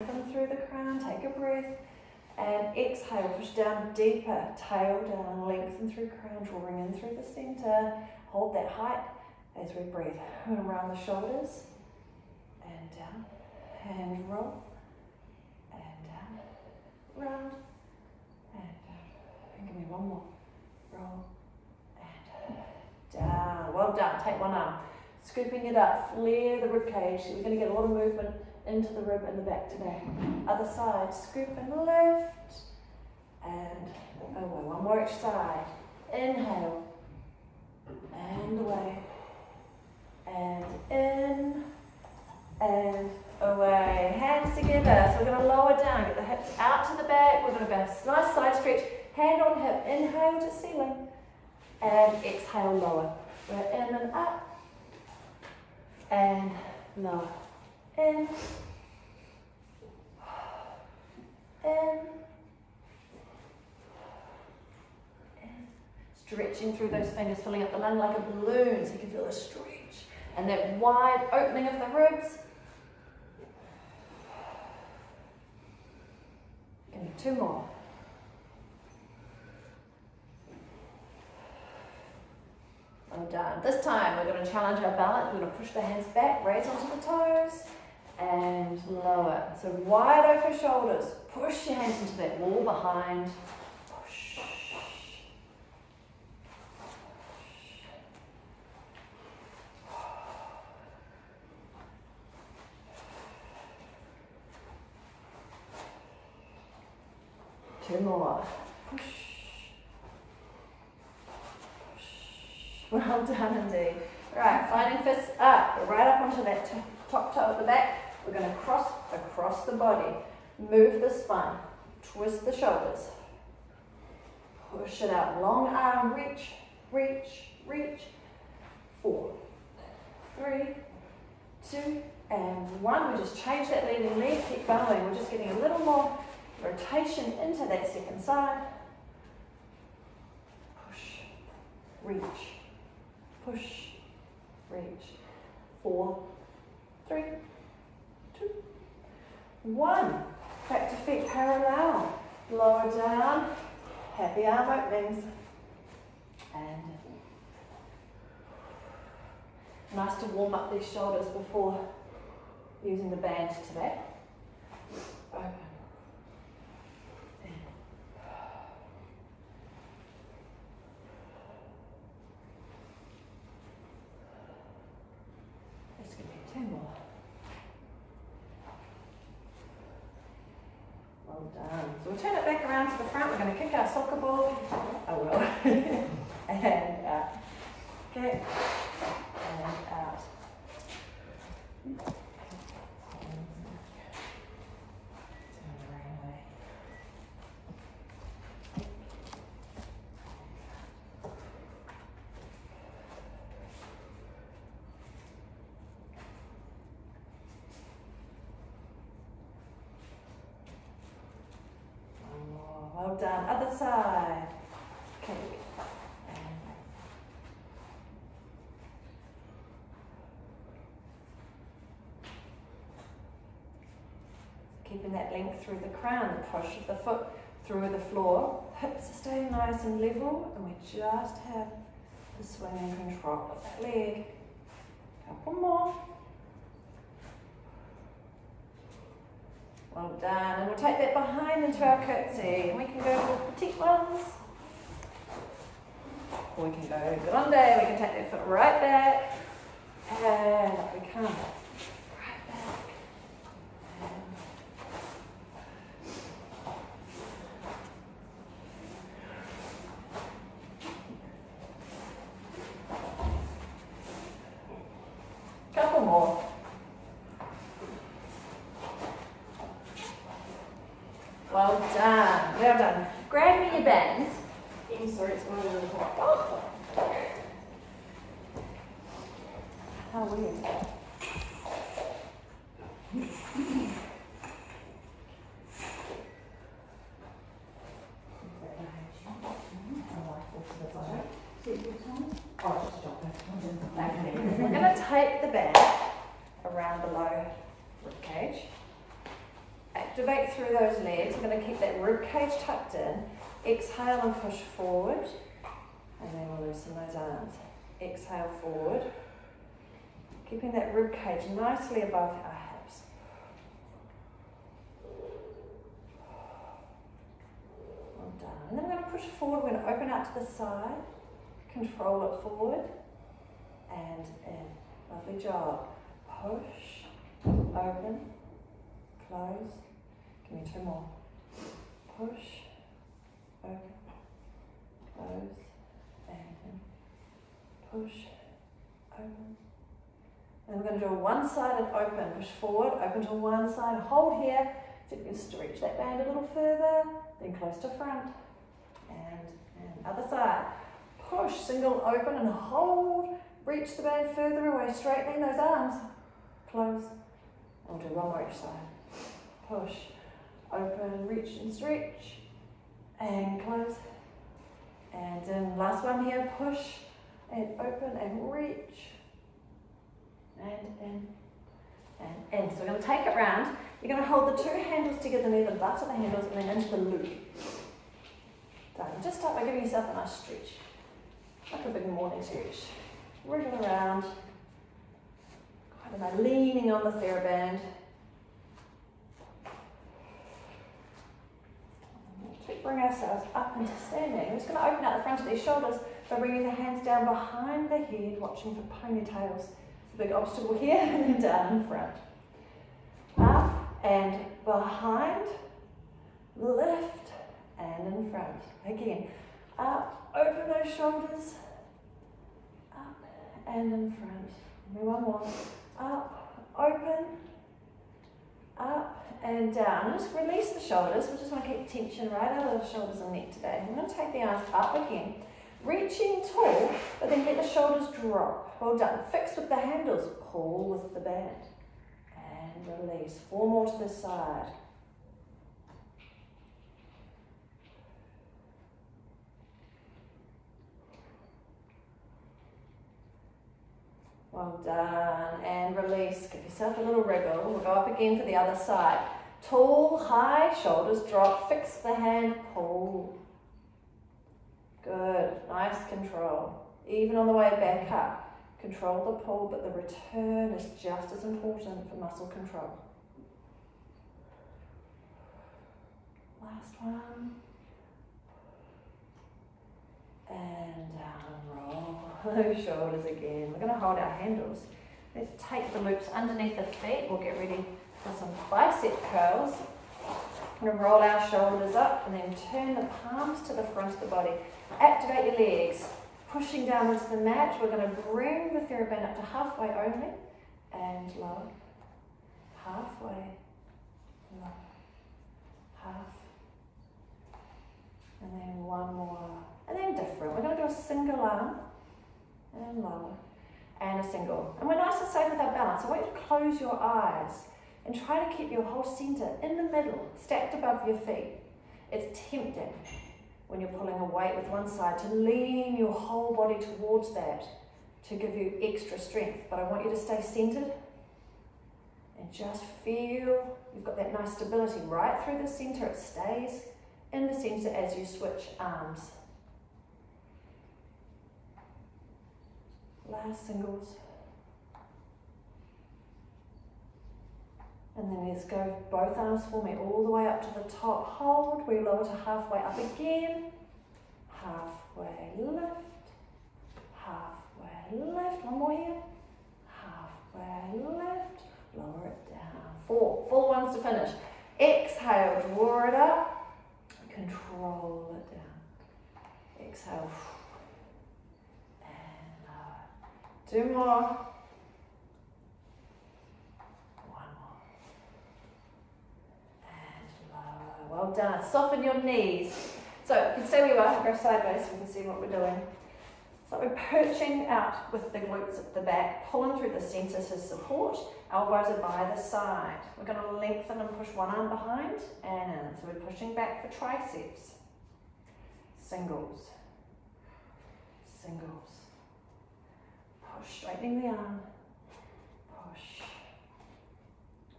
Lengthen through the crown, take a breath, and exhale, push down deeper, tail down, lengthen through crown, drawing in through the center. Hold that height as we breathe. We're going to round the shoulders, and down, and roll, and down, round, and down. And give me one more. Roll, and down. Well done. Take one arm. Scooping it up, flare the rib cage. We're going to get a lot of movement into the rib and the back today. Other side, scoop and lift, and away. One more each side. Inhale, and away, and in, and away. Hands together. So we're going to lower down, get the hips out to the back. We're going to have a nice side stretch, hand on hip. Inhale to ceiling, and exhale, lower. We're in and up, and lower. In, stretching through those fingers, filling up the lung like a balloon so you can feel the stretch and that wide opening of the ribs. Give me two more. Well done. This time we're going to challenge our balance. We're going to push the hands back, raise onto the toes, and lower. So wide open shoulders. Push your hands into that wall behind. Push. Two more. Push. Well done indeed. Right, finding fists up, right up onto that top toe at the back. We're going to cross across the body. Move the spine. Twist the shoulders. Push it out. Long arm, reach, reach, reach. 4, 3, 2, and 1. We just change that leading leg. Keep going. We're just getting a little more rotation into that second side. Push, reach. Push, reach. 4, 3, 2, 1. Back to feet parallel. Lower down. Happy arm openings. And nice to warm up these shoulders before using the band today. Open. More. Well done. So we'll turn it back around to the front. We're going to kick our soccer ball. Oh well. And out. Kick. And out. Well done. Other side. Kick. And keeping that length through the crown, the push of the foot through the floor. Hips are staying nice and level, and we just have the swing and control of that leg. Couple more. Well done, and we'll take that behind into our curtsy. We can go for petite ones, or we can go grande. We can take that foot right back, and up we come. Right back, and couple more. Well done, well done. Grab me your bands. I'm sorry, it's one of the hot. Oh. How weird. We're going to take the band around below rib cage. activate through those legs. We're going to keep that rib cage tucked in. Exhale and push forward. And then we'll loosen those arms. Exhale forward. Keeping that rib cage nicely above our hips. Well done. And then we're going to push forward. We're going to open out to the side. Control it forward. And in. Lovely job. Push. Open. Close. Give me 2 more. Push. Open. Close. And in. Push. Open. And we're going to do a one-sided open. Push forward, open to one side, hold here. So you can stretch that band a little further, then close to front. And other side. Push, single, open and hold. Reach the band further away, straightening those arms. Close. And we'll do one more each side. Push, open, reach and stretch. And close. And then last one here, push and open and reach. And in, and in. So we're going to take it round. You're going to hold the 2 handles together near the butt of the handles and then into the loop. Done. Just start by giving yourself a nice stretch. Like a big morning stretch. Wriggle around. Quite a nice leaning on the theraband. Bring ourselves up into standing. We're just going to open out the front of these shoulders by bringing the hands down behind the head, watching for ponytails. Big obstacle here, and then down in front. Up and behind, lift and in front. Again, up, open those shoulders, up and in front. Maybe one more. Up, open, up and down. Just release the shoulders. We just want to keep tension right out of the shoulders and neck today. I'm going to take the arms up again. Reaching tall, but then let the shoulders drop. Well done. Fix with the handles. Pull with the band. And release. 4 more to the side. Well done. And release. Give yourself a little wriggle. We'll go up again for the other side. Tall, high, shoulders drop. Fix the hand. Pull. Good, nice control. Even on the way back up, control the pull, but the return is just as important for muscle control. Last one. And down, roll those shoulders again. We're going to hold our handles. Let's take the loops underneath the feet. We'll get ready for some bicep curls. We're going to roll our shoulders up and then turn the palms to the front of the body. Activate your legs. Pushing down into the mat, we're going to bring the theraband up to halfway only and lower. Halfway, lower, half. And then one more. And then different. We're going to do a single arm and lower and a single. And we're nice and safe with our balance. I want you to close your eyes and try to keep your whole center in the middle, stacked above your feet. It's tempting when you're pulling a weight with one side to lean your whole body towards that to give you extra strength. But I want you to stay centered and just feel you've got that nice stability right through the center. It stays in the center as you switch arms. Last singles. And then let's go both arms for me all the way up to the top. Hold, we lower to halfway up again. Halfway lift. Halfway lift. One more here. Halfway lift. Lower it down. 4 full ones to finish. Exhale, draw it up. Control it down. Exhale. And lower. 2 more. Well done. Soften your knees. So you can stay where you are, go sideways so you can see what we're doing. So we're perching out with the glutes at the back, pulling through the center to support. Elbows are by the side. We're going to lengthen and push one arm behind and in. So we're pushing back for triceps. Singles. Singles. Push, straightening the arm. Push.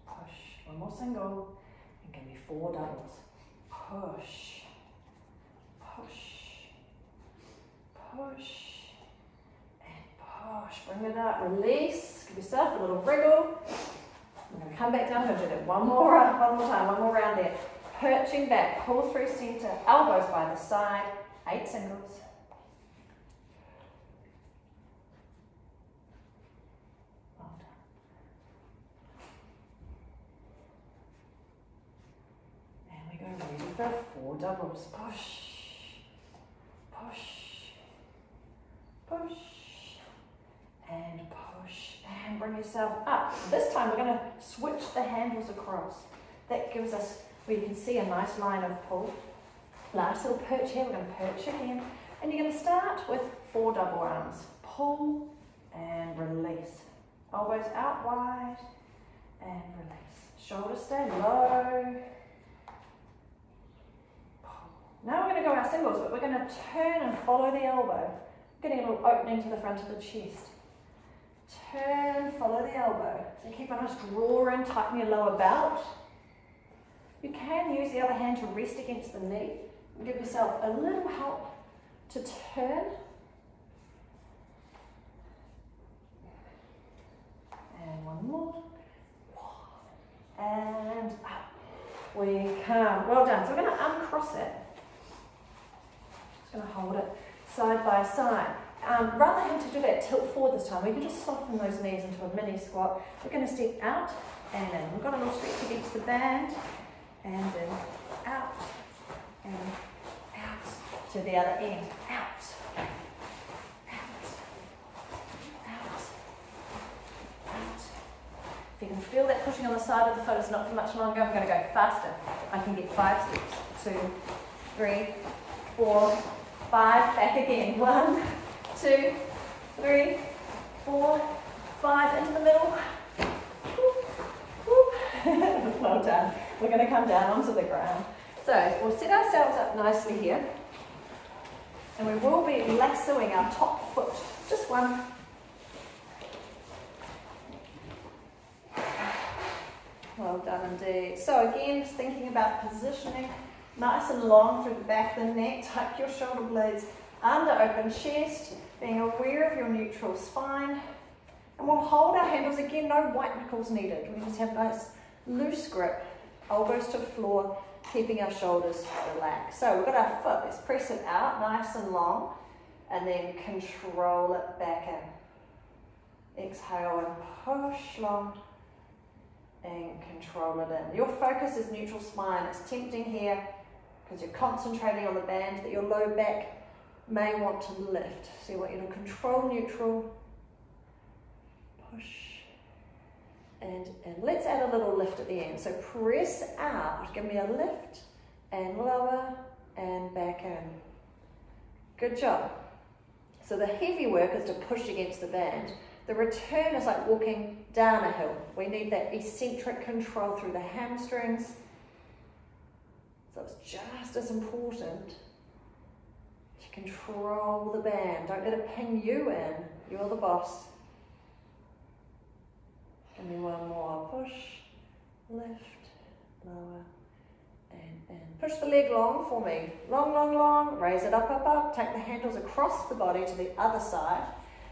Push. One more single. And give me 4 doubles. Push, push, push, and push. Bring it up, release, give yourself a little wriggle. I'm going to come back down to it. One more time, one more round there. Perching back, pull through center, elbows by the side, 8 singles. Well done. And we go ready for 4 doubles. Push, push, push, and push, and bring yourself up. This time we're going to switch the handles across. That gives us, where you can see a nice line of pull. Last little perch here, we're going to perch again. And you're going to start with 4 double arms. Pull and release. Elbows out wide and release. Shoulders stay low. Pull. Now we're going to go our singles, but we're going to turn and follow the elbow. Getting a little opening to the front of the chest. Turn, follow the elbow. So keep a nice draw in, tighten your lower belt. You can use the other hand to rest against the knee and give yourself a little help to turn. And one more. And up we come. Well done. So we're going to uncross it. Just going to hold it side by side. Rather than to do that tilt forward this time, we can just soften those knees into a mini squat. We're going to step out and in. We've got a little stretch against the band. And then out and out to the other end. Out, out, out, out. If you can feel that pushing on the side of the foot is not for much longer, I'm going to go faster. I can get 5 steps. 2, 3, 4, 5. Back again. 1, 2, 3, 4, 5. Into the middle. Well done. We're going to come down onto the ground. So we'll set ourselves up nicely here. And we will be lassoing our top foot. Just one. Well done indeed. So again, just thinking about positioning. Nice and long through the back of the neck. Tuck your shoulder blades under open chest. Being aware of your neutral spine. And we'll hold our handles. Again, no white knuckles needed. We just have nice loose grip. Elbows to floor, keeping our shoulders relaxed. So we've got our foot, let's press it out nice and long, and then control it back in. Exhale and push long, and control it in. Your focus is neutral spine. It's tempting here, because you're concentrating on the band, that your low back may want to lift. So you want you to control neutral, push, and let's add a little lift at the end. So press out, give me a lift, and lower, and back in. Good job. So the heavy work is to push against the band. The return is like walking down a hill. We need that eccentric control through the hamstrings. So it's just as important to control the band. Don't let it pin you in. You're the boss. Give me one more. Push, lift, lower, and push the leg long for me. Long, long, long. Raise it up, up, up. Take the handles across the body to the other side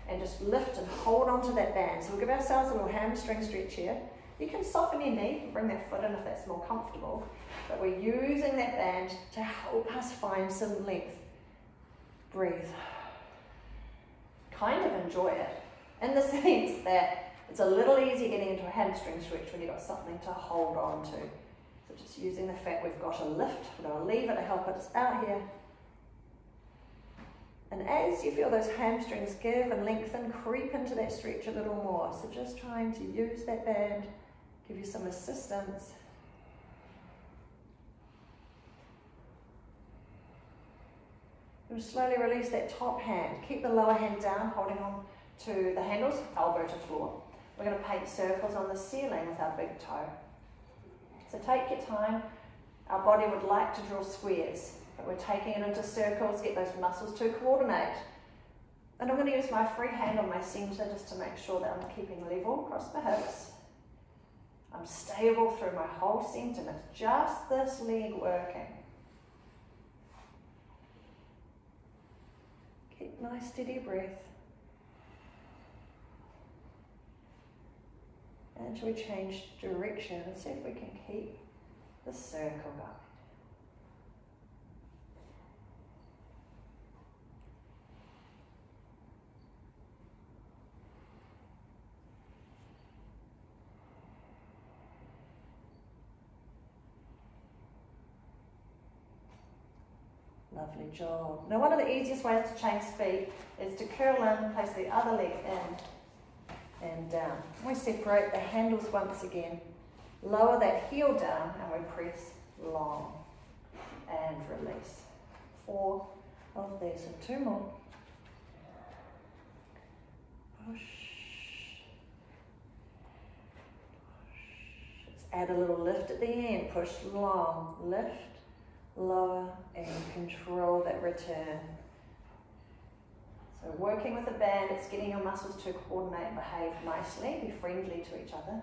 and just lift and hold onto that band. So we'll give ourselves a little hamstring stretch here. You can soften your knee and bring that foot in if that's more comfortable. But we're using that band to help us find some length. Breathe. Kind of enjoy it in the sense that it's a little easier getting into a hamstring stretch when you've got something to hold on to. So just using the fact we've got a lift, we're going to leave it to help us out here. And as you feel those hamstrings give and lengthen, creep into that stretch a little more. So just trying to use that band, give you some assistance. And slowly release that top hand. Keep the lower hand down, holding on to the handles, elbow to floor. We're going to paint circles on the ceiling with our big toe. So take your time. Our body would like to draw squares, but we're taking it into circles, get those muscles to coordinate. And I'm going to use my free hand on my center just to make sure that I'm keeping level across the hips. I'm stable through my whole centre, and it's just this leg working. Keep nice steady breath. And shall we change direction and see if we can keep the circle going? Lovely job. Now one of the easiest ways to change speed is to curl in, place the other leg in and down. We separate the handles once again, lower that heel down and we press long and release. 4 of these and 2 more. Push. Let's add a little lift at the end. Push long, lift, lower and control that return. So working with a band, it's getting your muscles to coordinate and behave nicely, be friendly to each other.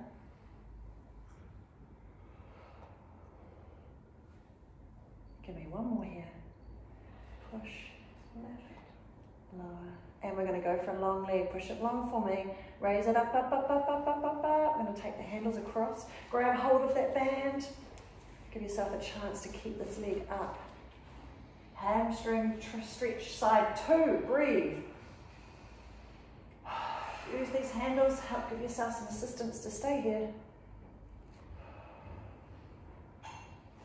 Give me one more here. Push, lift, lower. And we're going to go for a long leg. Push it long for me. Raise it up, up, up, up, up, up, up, up. I'm going to take the handles across. Grab hold of that band. Give yourself a chance to keep this leg up. Hamstring stretch side 2. Breathe. Use these handles. Help give yourself some assistance to stay here.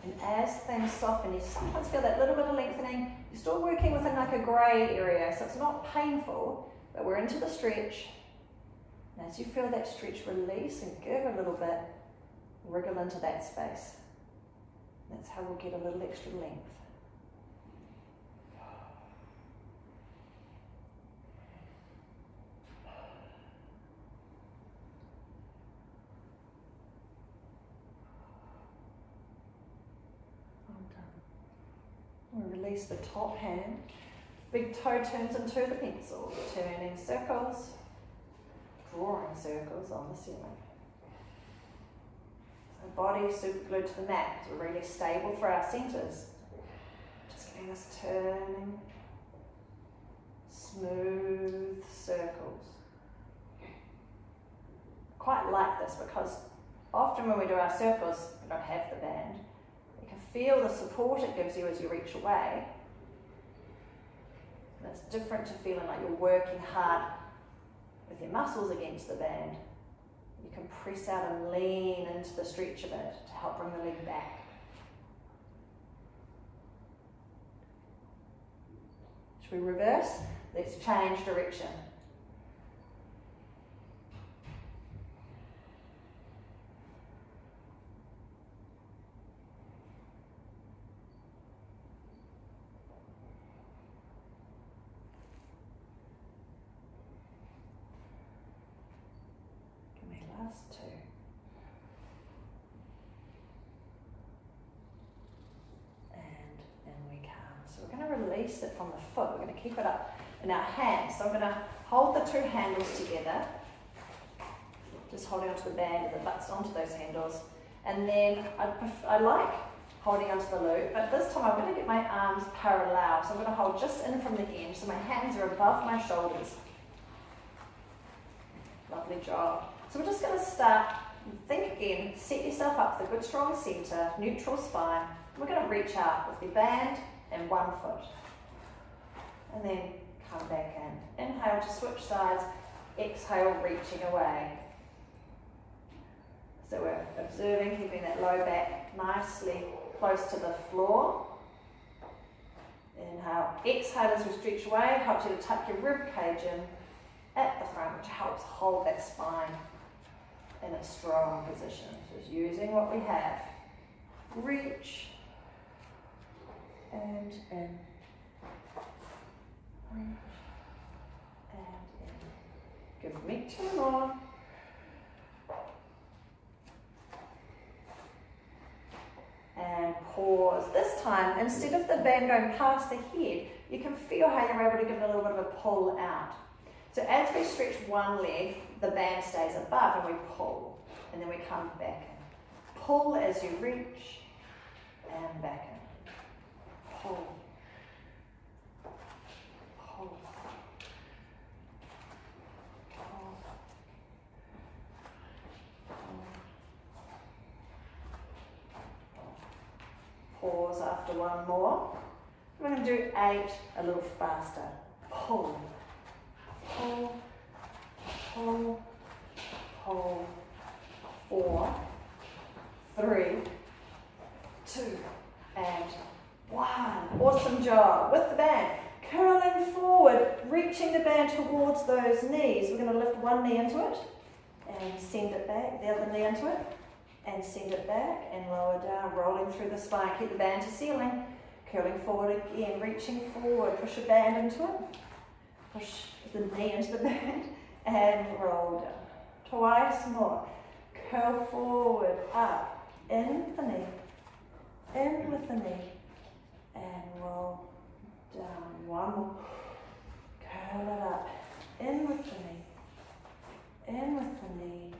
And as things soften, you sometimes feel that little bit of lengthening. You're still working within like a grey area, so it's not painful, but we're into the stretch. And as you feel that stretch release and give a little bit, wriggle into that space. That's how we'll get a little extra length. We release the top hand. Big toe turns into the pencil, turning circles, drawing circles on the ceiling. So body super glued to the mat because we're really stable for our centres. Just getting us turning, smooth circles. Quite like this because often when we do our circles, we don't have the band. Feel the support it gives you as you reach away. And it's different to feeling like you're working hard with your muscles against the band. You can press out and lean into the stretch of it to help bring the leg back. Should we reverse? Let's change direction. Last 2. And in we come. So we're going to release it from the foot. We're going to keep it up in our hands. So I'm going to hold the 2 handles together. Just holding onto the band and the butts onto those handles. And then I like holding onto the loop, but this time I'm going to get my arms parallel. So I'm going to hold just in from the end. So my hands are above my shoulders. Lovely job. So we're just going to start, think again, set yourself up with a good strong centre, neutral spine. We're going to reach out with your band and 1 foot. And then come back in. Inhale to switch sides, exhale, reaching away. So we're observing, keeping that low back nicely close to the floor. Inhale, exhale as we stretch away, helps you to tuck your rib cage in at the front, which helps hold that spine in a strong position. So just using what we have. Reach and in. Reach and in. Give me 2 more. And pause. This time, instead of the band going past the head, you can feel how you're able to give it a little bit of a pull out. So as we stretch one leg, the band stays above and we pull. and then we come back in. Pull as you reach, and back in. Pull. Pull. Pull. Pause after one more. We're going to do 8 a little faster. Pull. Pull. Pull. Pull. 4, 3, 2, and 1. Awesome job. With the band, curling forward, reaching the band towards those knees. We're going to lift one knee into it and send it back, the other knee into it and send it back and lower down, rolling through the spine. Keep the band to ceiling, curling forward again, reaching forward, push your band into it, push the knee into the band and roll down. Twice more. Curl forward, up, in with the knee, in with the knee, and roll down. One more. Curl it up, in with the knee, in with the knee,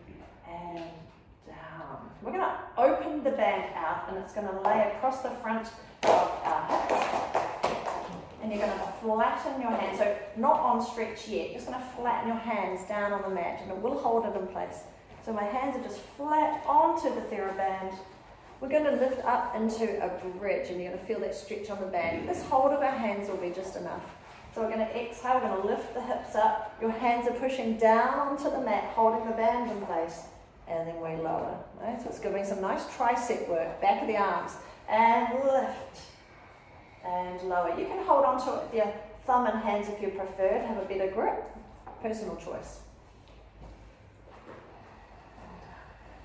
and down. We're going to open the band out, and it's going to lay across the front of our hips. And you're going to flatten your hands, so not on stretch yet, just going to flatten your hands down on the mat, and it will hold it in place. So my hands are just flat onto the theraband. We're going to lift up into a bridge, and you're going to feel that stretch on the band. This hold of our hands will be just enough. So we're going to exhale, we're going to lift the hips up. Your hands are pushing down onto the mat, holding the band in place, and then we lower. Right? So it's giving some nice tricep work, back of the arms, and lift, and lower. You can hold onto it with your thumb and hands if you prefer to have a better grip. Personal choice.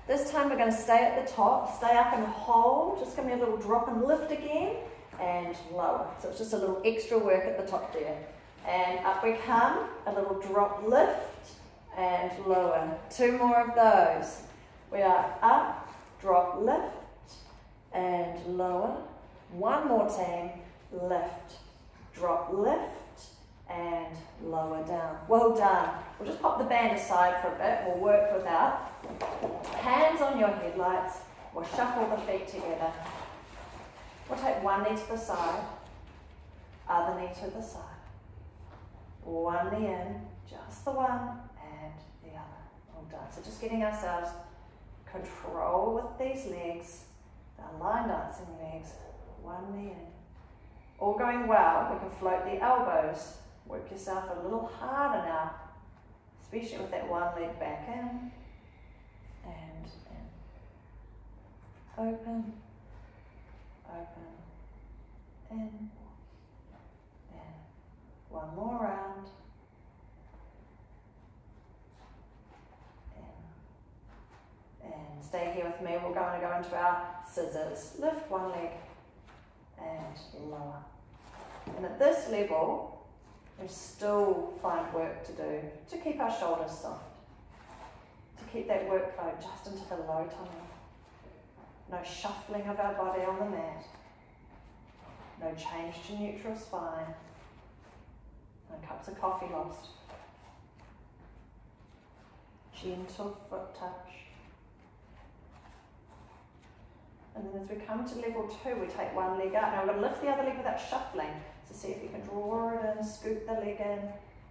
This time we're going to stay at the top, stay up and hold, just give me a little drop and lift again, and lower. So it's just a little extra work at the top there. And up we come, a little drop lift, and lower. 2 more of those. We are up, drop lift, and lower. 1 more time, lift, drop lift, and lower down. Well done. We'll just pop the band aside for a bit. We'll work without. Hands on your headlights. We'll shuffle the feet together. We'll take one knee to the side, other knee to the side. One knee in, just the one, and the other. Well done. So just getting ourselves control with these legs, the line dancing legs. One knee in. All going well, we can float the elbows. Work yourself a little harder now, especially with that one leg back in and in. Open, open, in, in. One more round. In. And stay here with me. We're going to go into our scissors. Lift one leg and lower. And at this level, we still find work to do to keep our shoulders soft, to keep that workload just into the low tummy. No shuffling of our body on the mat. No change to neutral spine. No cups of coffee lost. Gentle foot touch. And then as we come to level 2, we take one leg up. Now we're going to lift the other leg without shuffling. So see if you can draw it in, scoop the leg in,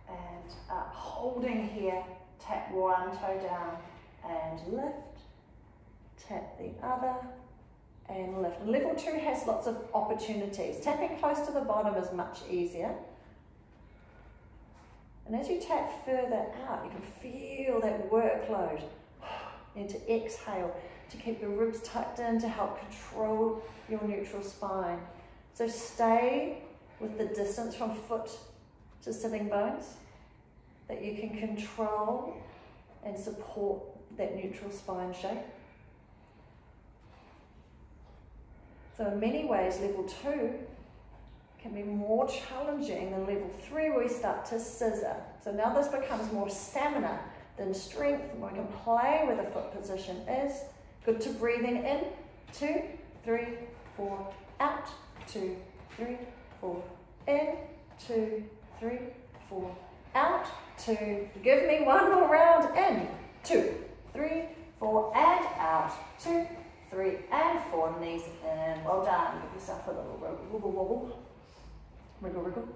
and up. Holding here, tap one toe down, and lift. Tap the other, and lift. And level 2 has lots of opportunities. Tapping close to the bottom is much easier. And as you tap further out, you can feel that workload. You need to exhale to keep the ribs tucked in to help control your neutral spine. So stay with the distance from foot to sitting bones, that you can control and support that neutral spine shape. So in many ways, level 2 can be more challenging than level 3, where we start to scissor. So now this becomes more stamina than strength, and we can play where the foot position is. Good to breathing in, 2, 3, 4, out, 2, 3, 4, in, 2, 3, 4, out, 2. Give me one more round, in, 2, 3, 4 and out, 2, 3 and 4, knees in, well done, give yourself a little wobble wobble, wriggle wriggle.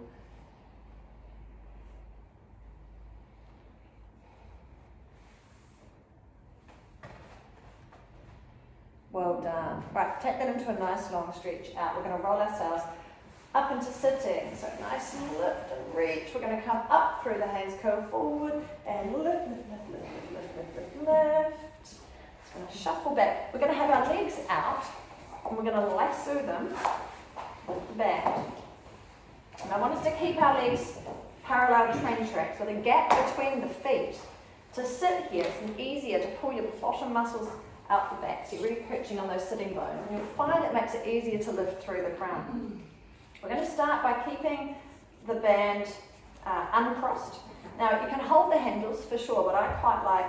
Well done. Right, take that into a nice long stretch out. We're going to roll ourselves up into sitting. So nice and lift and reach. We're going to come up through the hands, curl forward and lift, lift, lift, lift, lift, lift, lift, lift. Just going to shuffle back. We're going to have our legs out and we're going to lasso them with the band. And I want us to keep our legs parallel to train track. So the gap between the feet. To sit here, it's easier to pull your bottom muscles out the back, so you're really perching on those sitting bones, and you'll find it makes it easier to lift through the crown. We're going to start by keeping the band uncrossed. Now you can hold the handles for sure, but I quite like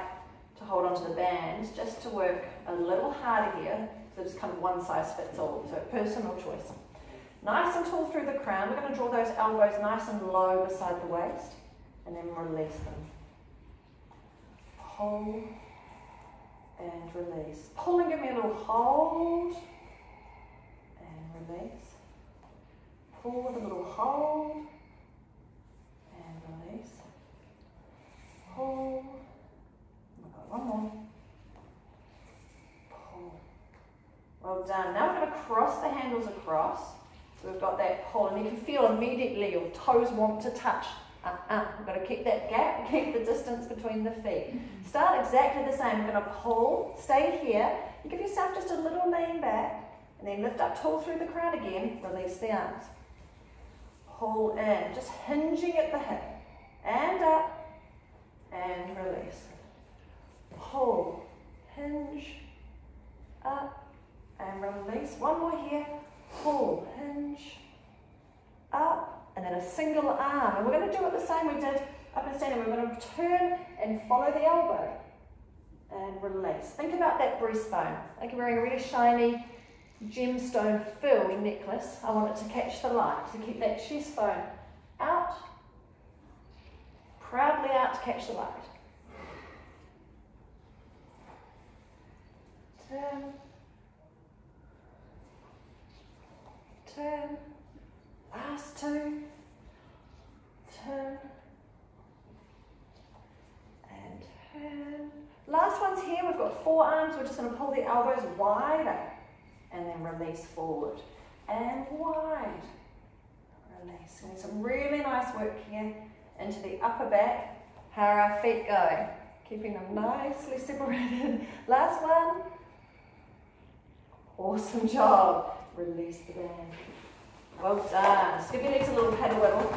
to hold onto the band just to work a little harder here, so it's kind of one size fits all, so personal choice. Nice and tall through the crown. We're going to draw those elbows nice and low beside the waist, and then release them. Hold and release. Pull and give me a little hold and release. Pull with a little hold and release. Hold. We've got one more. Pull. Well done. Now we're going to cross the handles across. So we've got that pull, and you can feel immediately your toes want to touch. We've got to keep that gap, keep the distance between the feet. Start exactly the same. We're going to pull, stay here. You give yourself just a little lean back, and then lift up tall through the crown again, release the arms. Pull in, just hinging at the hip, and up, and release. Pull, hinge, up, and release. One more here, pull, hinge, up, and then a single arm. And we're going to do it the same we did up and standing. We're going to turn and follow the elbow and release. Think about that breastbone. Like you're wearing a really shiny gemstone filled necklace. I want it to catch the light. So keep that chest bone out, proudly out to catch the light. Turn, turn. Last two, turn, and turn. Last one's here, we've got 4 arms, we're just going to pull the elbows wider, and then release forward, and wide, release. And some really nice work here into the upper back, how are our feet going? Keeping them nicely separated. Last one. Awesome job. Release the band. Well done. Just give your legs a little paddle wiggle,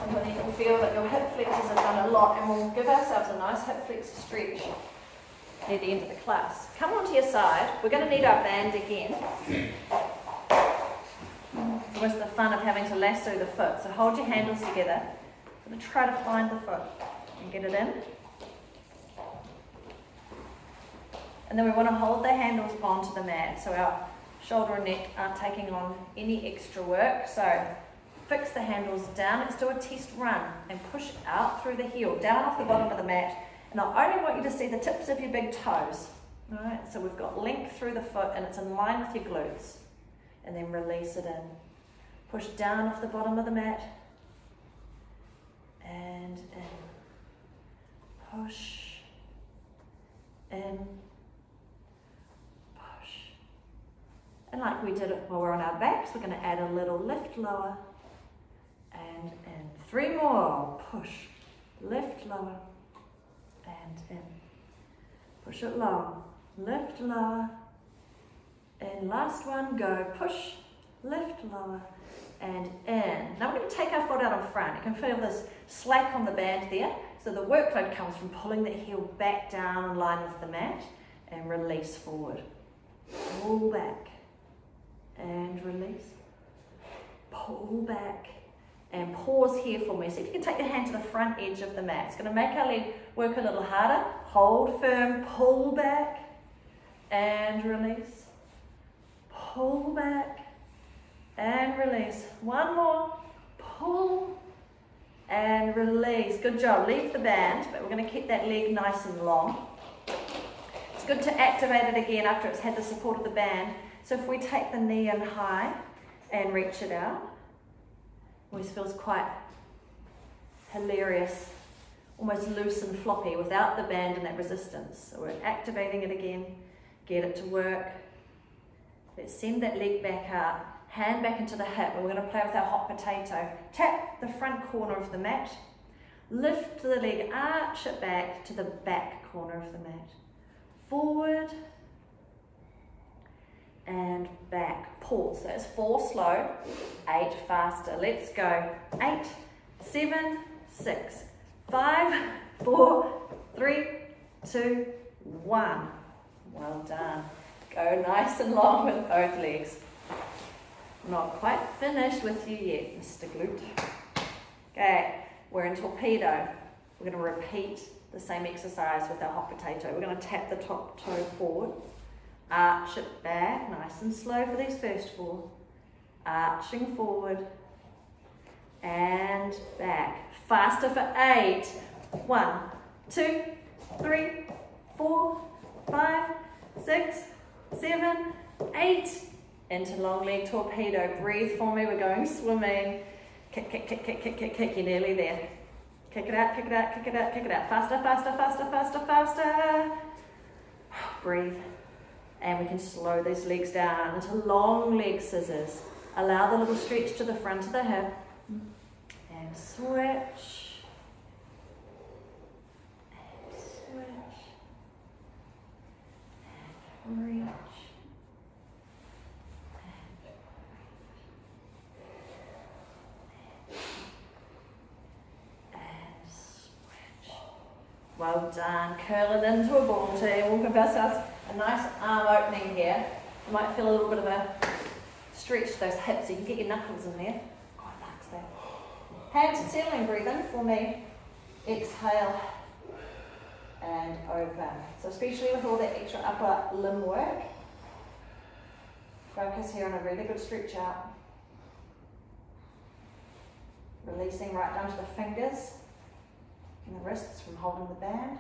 and then you can feel that your hip flexors have done a lot, and we'll give ourselves a nice hip flexor stretch near the end of the class. Come onto your side. We're going to need our band again. It's always the fun of having to lasso the foot. So hold your handles together. I'm going to try to find the foot and get it in. And then we want to hold the handles onto the mat, so our shoulder and neck aren't taking on any extra work. So fix the handles down. Let's do a test run and push out through the heel, down off the bottom of the mat. And I only want you to see the tips of your big toes. All right, so we've got length through the foot and it's in line with your glutes. And then release it in. Push down off the bottom of the mat and in. Push, in, push. And like we did it while we're on our backs, we're going to add a little lift lower and in. 3 more. Push, lift lower and in. Push it long, lift lower, and last one, go push, lift lower and in. Now we're going to take our foot out in front. You can feel this slack on the band there. So the workload comes from pulling the heel back down in line with the mat and release forward. Pull back and release. Pull back and pause here for me. So if you can take your hand to the front edge of the mat, it's going to make our leg work a little harder. Hold firm, pull back and release. Pull back and release. One more. Pull and release. Good job. Leave the band, but we're going to keep that leg nice and long. It's good to activate it again after it's had the support of the band. So if we take the knee in high and reach it out, always feels quite hilarious, almost loose and floppy without the band and that resistance. So we're activating it again, get it to work. Let's send that leg back out, hand back into the hip, and we're going to play with our hot potato. Tap the front corner of the mat, lift the leg, arch it back to the back corner of the mat. Forward and back. Pause. That's 4 slow, 8 faster. Let's go. 8, 7, 6, 5, 4, 3, 2, 1. Well done. Go nice and long with both legs. Not quite finished with you yet, Mr. Glute. Okay, we're in torpedo. We're going to repeat the same exercise with our hot potato. We're going to tap the top toe forward, arch it back, nice and slow for these first 4. Arching forward and back. Faster for 8. 1, 2, 3, 4, 5, 6, 7, 8. Into long leg torpedo. Breathe for me. We're going swimming. Kick, kick, kick, kick, kick, kick, kick. You're nearly there. Kick it out, kick it out, kick it out, kick it out. Faster, faster, faster, faster, faster. Breathe. And we can slow those legs down into long leg scissors. Allow the little stretch to the front of the hip. And switch. And switch. And reach. Well done. Curl it into a ball too. We'll give ourselves a nice arm opening here. You might feel a little bit of a stretch to those hips. You can get your knuckles in there. Quite likes that. Hand to ceiling. Breathe in for me. Exhale and open. So especially with all that extra upper limb work, focus here on a really good stretch out. Releasing right down to the fingers and the wrists from holding the band.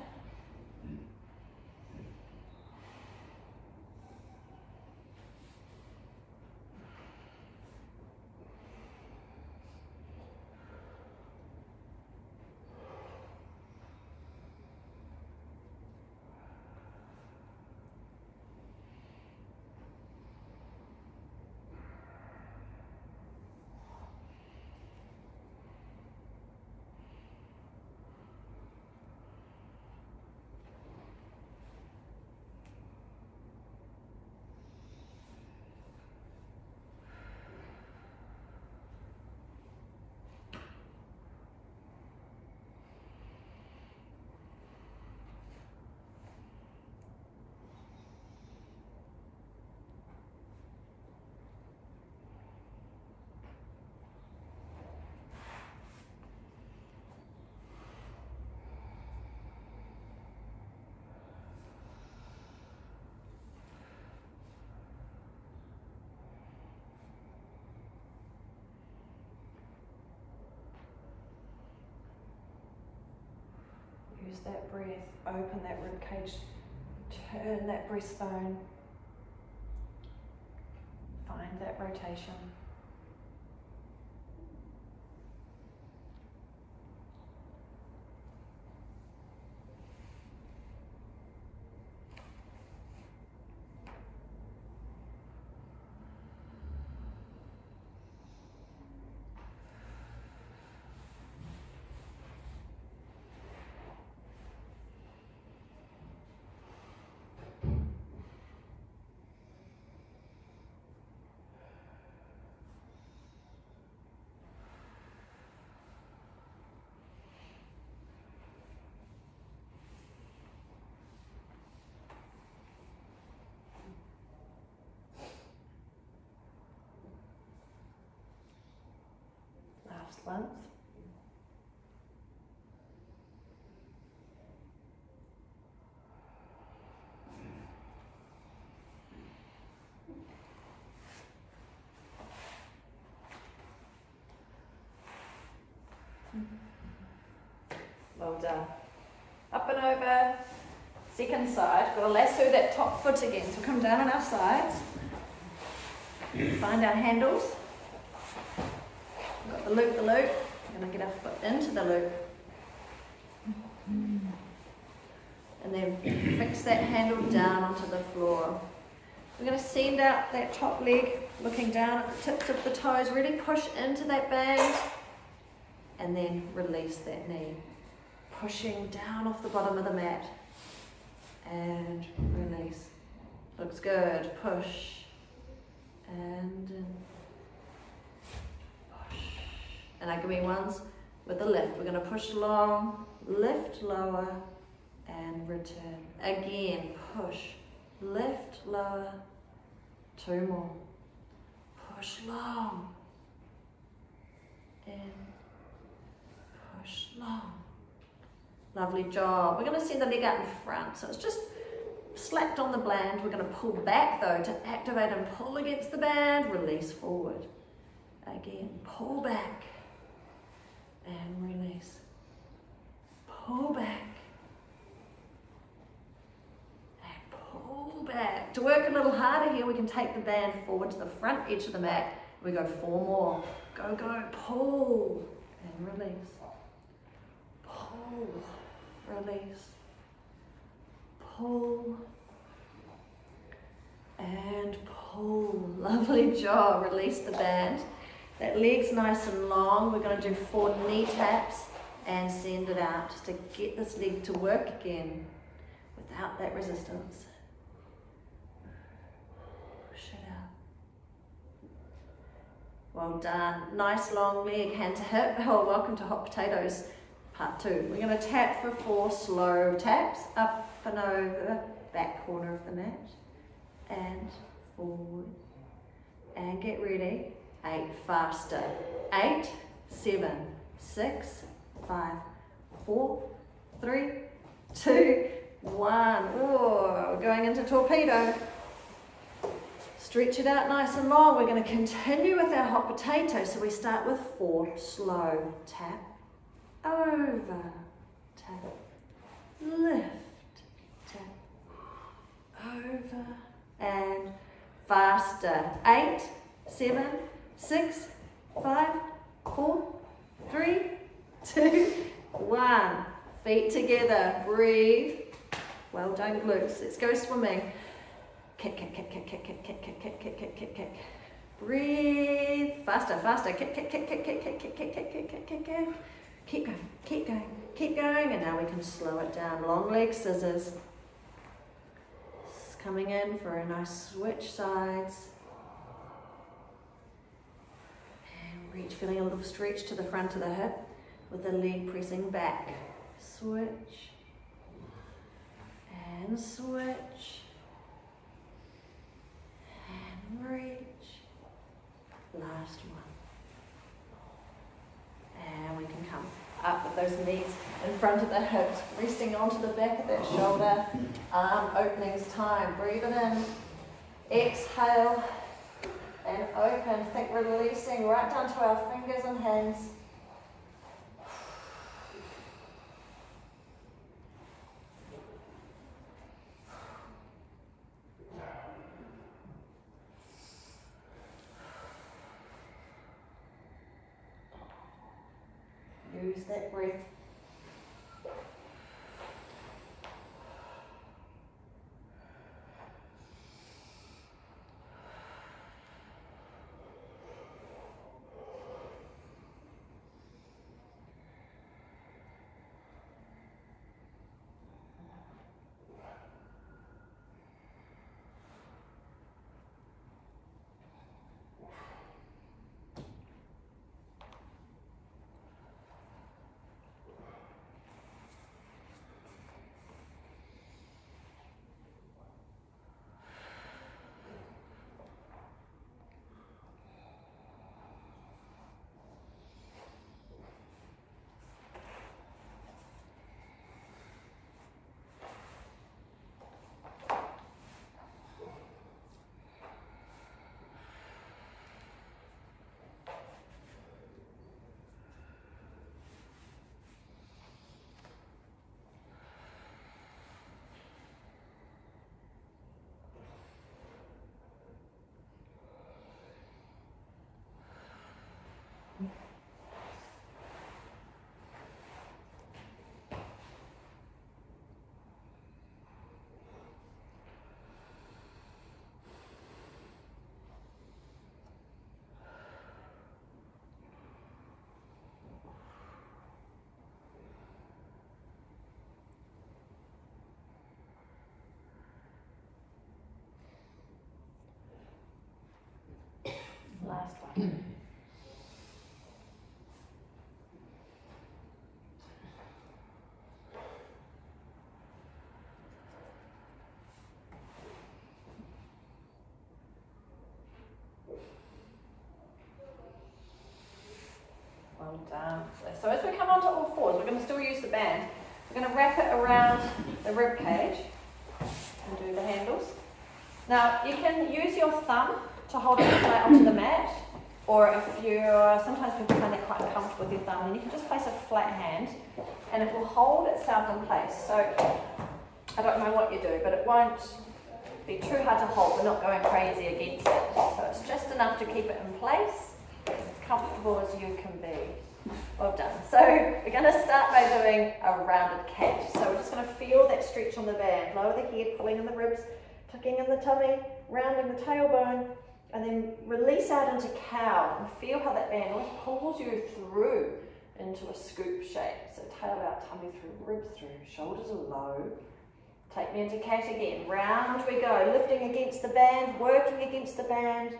Use that breath, open that rib cage, turn that breastbone, find that rotation. Once. Well done. Up and over. second side. Got to lasso that top foot again. So come down on our sides. Find our handles. Got the loop, We're going to get our foot into the loop. And then fix that handle down onto the floor. We're going to send out that top leg, looking down at the tips of the toes. Really push into that band. And then release that knee. Pushing down off the bottom of the mat. And release. Looks good. Push. And push. And now give me ones with the lift. We're going to push long, lift lower, and return. Again, push, lift lower, 2 more. Push long, and push long. Lovely job. We're going to send the leg out in front. So it's just slapped on the band. We're going to pull back though to activate and pull against the band. Release forward. Again, pull back and release. Pull back and pull back. To work a little harder here, we can take the band forward to the front edge of the mat. We go 4 more. Go, go, pull and release. Pull, release. Pull and pull. Lovely job. Release the band. That leg's nice and long. We're going to do 4 knee taps and send it out just to get this leg to work again without that resistance. Push it out. Well done. Nice long leg, hand to hip. Oh, welcome to hot potatoes. Part 2. We're going to tap for 4 slow taps, up and over, back corner of the mat, and forward. And get ready. 8, faster. 8, 7, 6, 5, 4, 3, 2, 1. Oh, we're going into torpedo. Stretch it out nice and long. We're going to continue with our hot potato. So we start with 4 slow. Tap, over, tap, lift, tap, over, and faster. 8, 7, 6, 5, 4, 3, 2, 1. Feet together. Breathe. Well done, glutes. Let's go swimming. Kick, kick, kick, kick, kick, kick, kick, kick, kick, kick, kick, kick, kick. Breathe. Faster, faster. Kick, kick, kick, kick, kick, kick, kick, kick, kick, kick, kick, kick, kick. Keep going, keep going, keep going. And now we can slow it down. Long leg scissors. Coming in for a nice switch sides. And reach, feeling a little stretch to the front of the hip with the leg pressing back. Switch. And switch. And reach. Last one. And we can come up with those knees in front of the hips, resting onto the back of that shoulder. Arm openings time. Breathe it in. Exhale. And open. Think releasing right down to our fingers and hands. Use that breath. Last one. Well done. So as we come onto all fours, we're going to still use the band. We're going to wrap it around the rib cage and do the handles. Now you can use your thumb to hold it flat onto the mat, or if you're, sometimes people find it quite uncomfortable with your thumb, then you can just place a flat hand and it will hold itself in place. So I don't know what you do, but it won't be too hard to hold. We're not going crazy against it. So it's just enough to keep it in place, as comfortable as you can be. Well done. So we're going to start by doing a rounded cat. So we're just going to feel that stretch on the band. Lower the head, pulling in the ribs, tucking in the tummy, rounding the tailbone, and then release out into cow and feel how that band always pulls you through into a scoop shape. So tail out, tummy through, ribs through, shoulders are low. Take me into cat again. Round we go, lifting against the band, working against the band.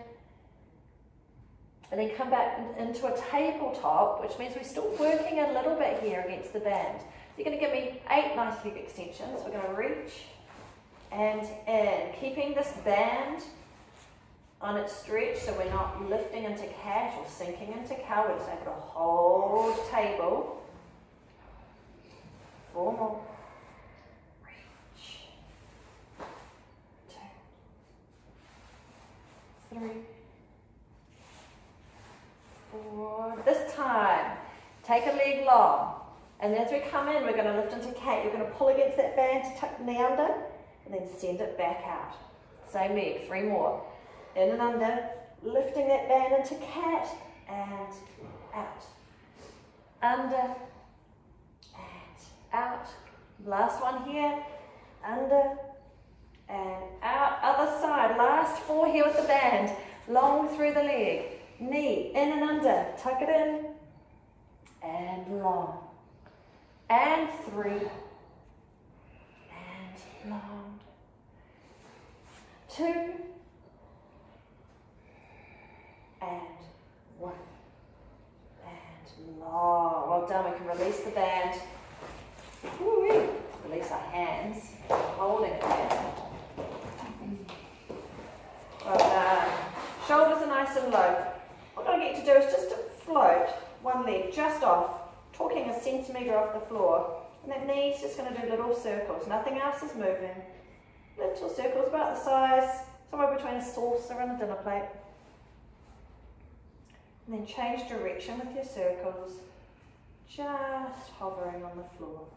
And then come back into a tabletop, which means we're still working a little bit here against the band. You're going to give me 8 nice leg extensions. We're going to reach and in, keeping this band on its stretch, so we're not lifting into cat or sinking into cow. We're just able to hold table. 4 more. Reach. 2, 3, 4. This time, take a leg long, and as we come in, we're going to lift into cat. You're going to pull against that band to tuck the knee under, and then send it back out. Same leg. 3 more. In and under, lifting that band into cat and out. Under and out. Last one here. Under and out. Other side. Last 4 here with the band. Long through the leg. Knee in and under. Tuck it in. And long. And 3. And long. 2. And 1. And long. Well done. We can release the band. Woo-wee. Release our hands. Holding it there. Well done. Shoulders are nice and low. What I'm going to get to do is just to float one leg just off, talking a centimetre off the floor. And that knee's just going to do little circles. Nothing else is moving. Little circles about the size, somewhere between a saucer and a dinner plate. And then change direction with your circles, just hovering on the floor.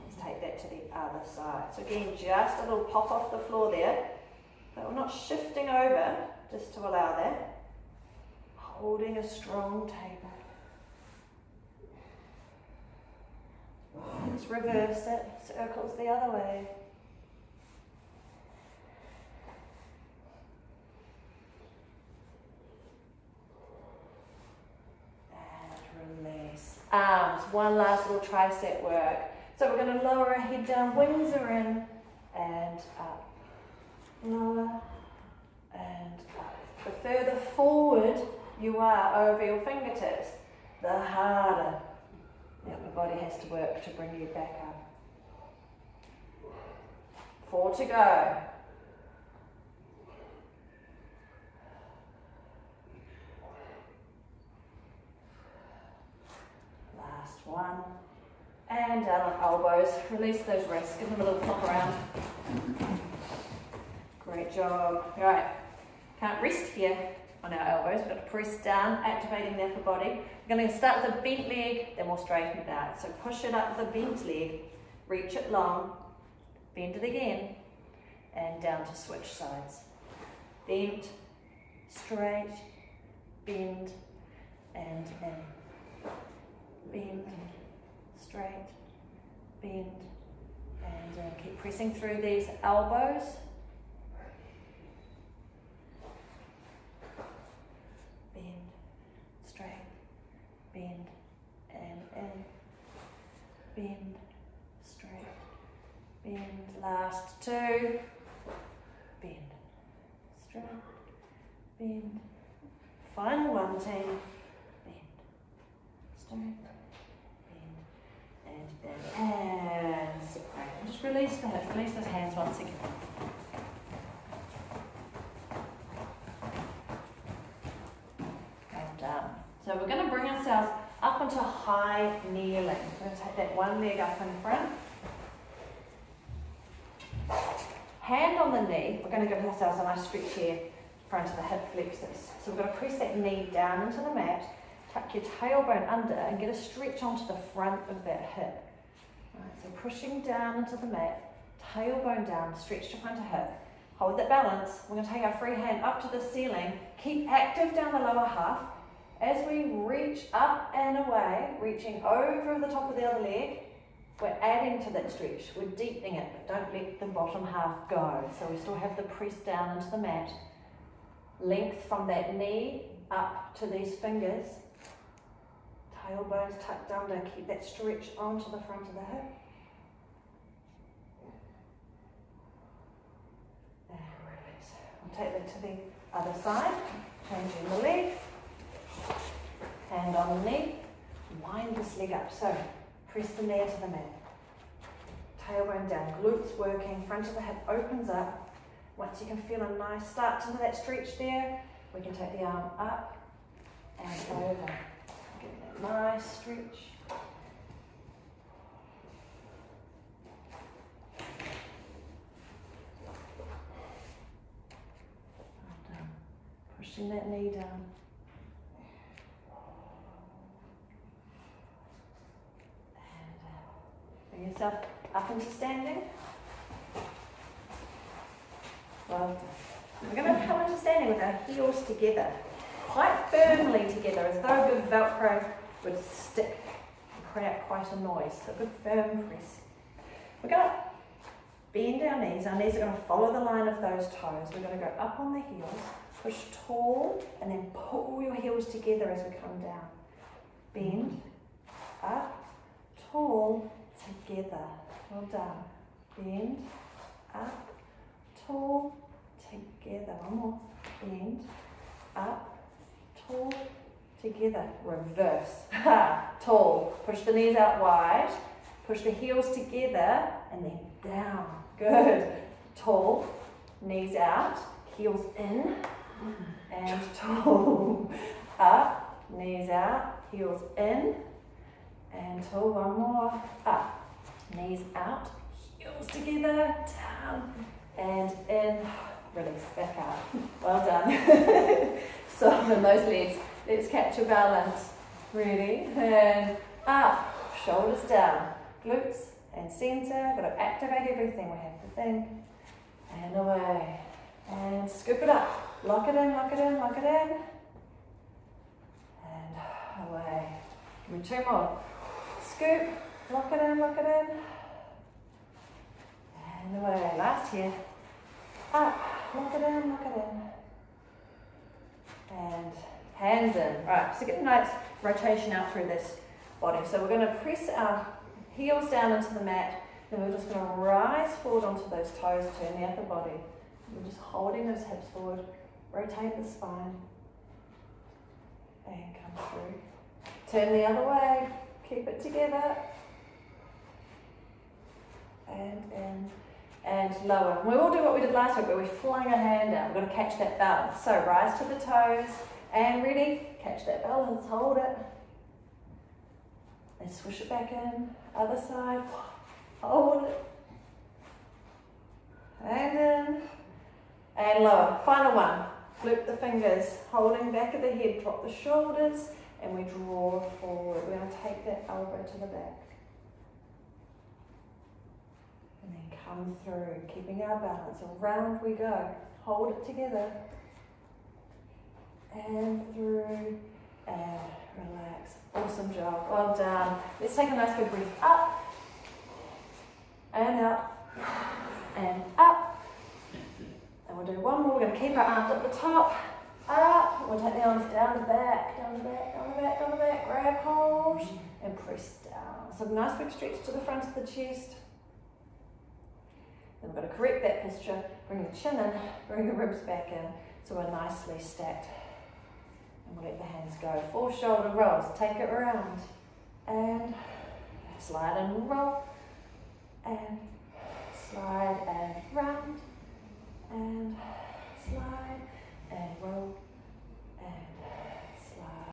Let's take that to the other side. So again, just a little pop off the floor there, but we're not shifting over, just to allow that. Holding a strong table. Let's reverse it, circles the other way. Release. Arms, one last little tricep work. So we're going to lower our head down, wings are in and up. Lower and up. The further forward you are over your fingertips, the harder the upper body has to work to bring you back up. 4 to go. Last one. And down on elbows. Release those wrists. Give them a little flop around. Great job. All right. Can't rest here on our elbows. We've got to press down, activating the upper body. We're going to start with a bent leg, then we'll straighten it out. So push it up with a bent leg. Reach it long. Bend it again. And down to switch sides. bend, straight, bend, and in. Bend, straight, bend, and in. Keep pressing through these elbows. Bend, straight, bend, and in. Bend, straight, bend. Last two. Bend, straight, bend. Final one, team. Bend, straight, bend, and separate. Just release the hips, release those hands once again. And down. So we're going to bring ourselves up into high kneeling. We're going to take that one leg up in front. Hand on the knee. We're going to give ourselves a nice stretch here, front of the hip flexors. So we're going to press that knee down into the mat, tuck your tailbone under and get a stretch onto the front of that hip. Right, so pushing down into the mat, tailbone down, stretch to front of hip. Hold that balance. We're going to take our free hand up to the ceiling. Keep active down the lower half. As we reach up and away, reaching over the top of the other leg, we're adding to that stretch. We're deepening it, but don't let the bottom half go. So we still have the press down into the mat. Length from that knee up to these fingers. Tailbones tucked under. Keep that stretch onto the front of the hip. And release. We'll take that to the other side. Changing the leg. Hand on the knee. Wind this leg up. So press the knee into the mat. Tailbone down. Glutes working. Front of the hip opens up. Once you can feel a nice start into that stretch there, we can take the arm up and over. Get that nice stretch. Well done. Pushing that knee down. And bring yourself up into standing. Well done. We're going to come into standing with our heels together, quite firmly together, as though a good Velcro would stick and create quite a noise. So a good firm press. We're going to bend our knees. Our knees are going to follow the line of those toes. We're going to go up on the heels, push tall, and then pull your heels together as we come down. Bend, up, tall, together. Well done. Bend, up, tall, together. One more. Bend, up, tall, together. Reverse. Tall. Push the knees out wide. Push the heels together and then down. Good. Tall. Knees out. Heels in. And tall. Up. Knees out. Heels in. And tall. One more. Up. Knees out. Heels together. Down. And in, release, back out. Well done. Soften those legs. Let's catch a balance. Ready? And up. Shoulders down. Glutes and center. Got to activate everything. We have to think. And away. And scoop it up. Lock it in, lock it in, lock it in. And away. Give me two more. Scoop. Lock it in, lock it in. And away. Last here. Up. Lock it in, lock it in. And hands in. Right, so get a nice rotation out through this body. So we're going to press our heels down into the mat. Then we're just going to rise forward onto those toes, turn the upper body. We're just holding those hips forward. Rotate the spine. And come through. Turn the other way. Keep it together. And in. And lower. We will do what we did last week where we flung a hand out. We're going to catch that balance. So rise to the toes and ready. Catch that balance. Hold it. And swish it back in. Other side. Hold it. And in. And lower. Final one. Flip the fingers. Holding back of the head. Drop the shoulders. And we draw forward. We're going to take that elbow to the back. And then come come through, keeping our balance. Around we go. Hold it together. And through, and relax. Awesome job. Well done. Let's take a nice big breath up, and out, and up. And we'll do one more. We're going to keep our arms at the top, up. We'll take the arms down the back, down the back, down the back, down the back. Grab hold and press down. So nice big stretch to the front of the chest. Then we're going to correct that posture. Bring the chin in, bring the ribs back in. So we're nicely stacked. And we'll let the hands go. 4 shoulder rolls. Take it around. And slide and roll. And slide and round. And slide and roll.